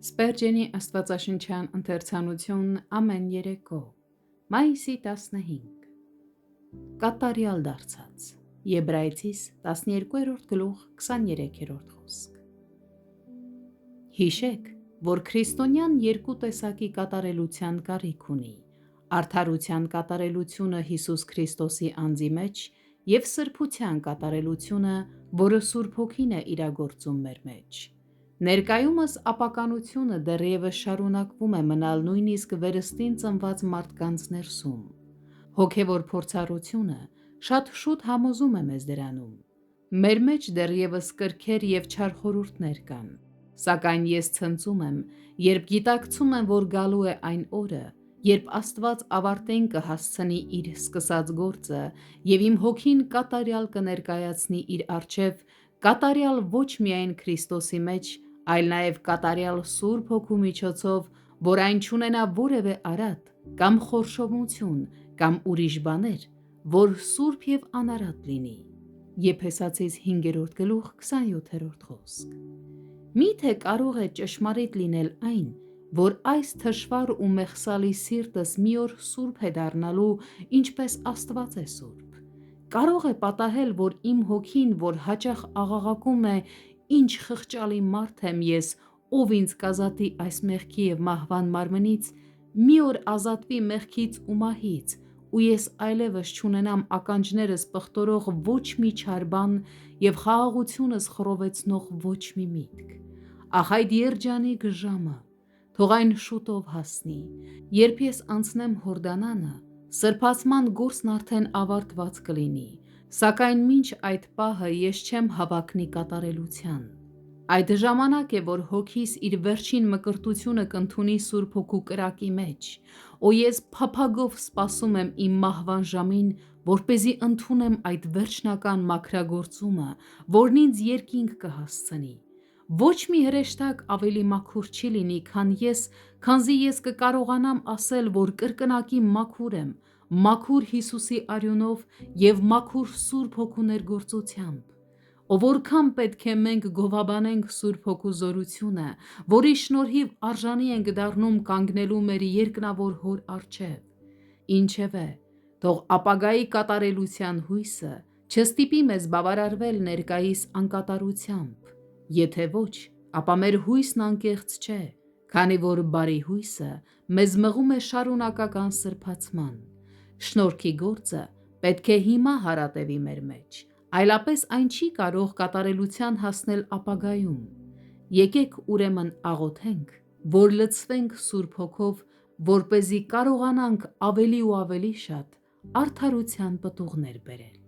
Սպերջենի աստվածաշնչյան ընթերցանություն ամեն երեկո, մայիսի 15, կատարյալ դարձած, Եբրայեցիս 12-րդ գլուխ 23-րդ խոսք։ Հիշեք, որ քրիստոնյան երկու տեսակի կատարելության կարիք ունի, արդարության կատարելությունը Հիսուս Քրիստոսի անձի մեջ և սրբության կատարելությունը, որը Սուրբ Հոգին է իրագործում մեր մեջ։ Ներկայումս ապականությունը դեռևս շարունակվում է մնալ նույնիսկ վերստին ծնված մարդկանց ներսում։ Հոգևոր փորձառությունը շատ շուտ համոզում է մեզ դրանում։ Մեր մեջ դեռևս կրքեր և չար խորհուրդներ կան, սակայն ես ցնծում եմ, երբ գիտակցում եմ, որ գալու է այն օրը, երբ Աստված ավարտին կհասցնի իր սկսած գործը և իմ հոգին կատարյալ կներկայացնի իր առջև, կատարյալ ոչ միայն Քրիստոսի մեջ, այլ նաև կատարյալ Սուրբ Հոգու միջոցով, որ այն չունենա որևէ արատ կամ խորշոմություն կամ ուրիշ բաներ, որ սուրբ և անարատ լինի։ Եփեսացիս 5-րդ գլուխ 27-րդ խոսք։ Միթե կարող է ճշմարիտ լինել այն, որ այս թշվառ ու մեղսալի սիրտս մի օր սուրբ է դառնալու, ինչպես Աստված է սուրբ։ Կարող է պատահել, որ իմ հոգին, որ հաճախ աղաղակում է, ինչ խղճալի մարդ եմ ես, ով ինձ կազատի այս մեղքի և մահվան մարմնից, մի օր ազատվի մեղքից ու մահից, ու ես այլևս չունենամ ականջներս պղտորող ոչ մի չար բան և խաղաղությունս խռովեցնող ոչ մի միտք։ Ահ այդ երջանիկ ժամը, թող այն շուտով հասնի, երբ ես անցնեմ Հորդանանը, սրբացման գործն արդեն ավարտված կլինի, սակայն մինչ այդ պահը ես չեմ հավակնի կատարելության։ Այդ ժամանակ է, որ հոգիս իր վերջին մկրտությունը կընդունի Սուրբ Հոգու կրակի մեջ, ու ես փափագով սպասում եմ իմ մահվան ժամին, որպեսզի ընդունեմ այդ վերջնական մաքրագործումը, որն ինձ երկինք կհասցնի։ Ոչ մի հրեշտակ ավելի մաքուր չի լինի, քանզի ես կկարողանամ ասել, որ կրկնակի մաքուր եմ, մաքուր Հիսուսի արյունով և մաքուր Սուրբ Հոգու ներգործությամբ։ Ով որքան պետք է մենք գովաբանենք Սուրբ Հոգու զորությունը, որի շնորհիվ արժանի ենք դառնում կանգնելու մեր երկնավոր Հոր առջև։ Ինչևէ, թող ապագայի կատարելության հույսը չստիպի մեզ բավարարվել ներկայիս անկատարությամբ, եթե ոչ, ապա մեր հույսն անկեղծ չէ, քանի որ բարի հույսը մեզ մղում է շարունակական սրբացման։ Շնորհքի գործը պետք է հիմա հարատևի մեր մեջ, այլապես այն չի կարող կատարելության հասնել ապագայում։ Եկեք ուրեմն աղոթենք, որ լցվենք Սուրբ Հոգով, որպեսզի կարողանանք ավելի ու ավելի շատ արդարության պտուղներ բերել։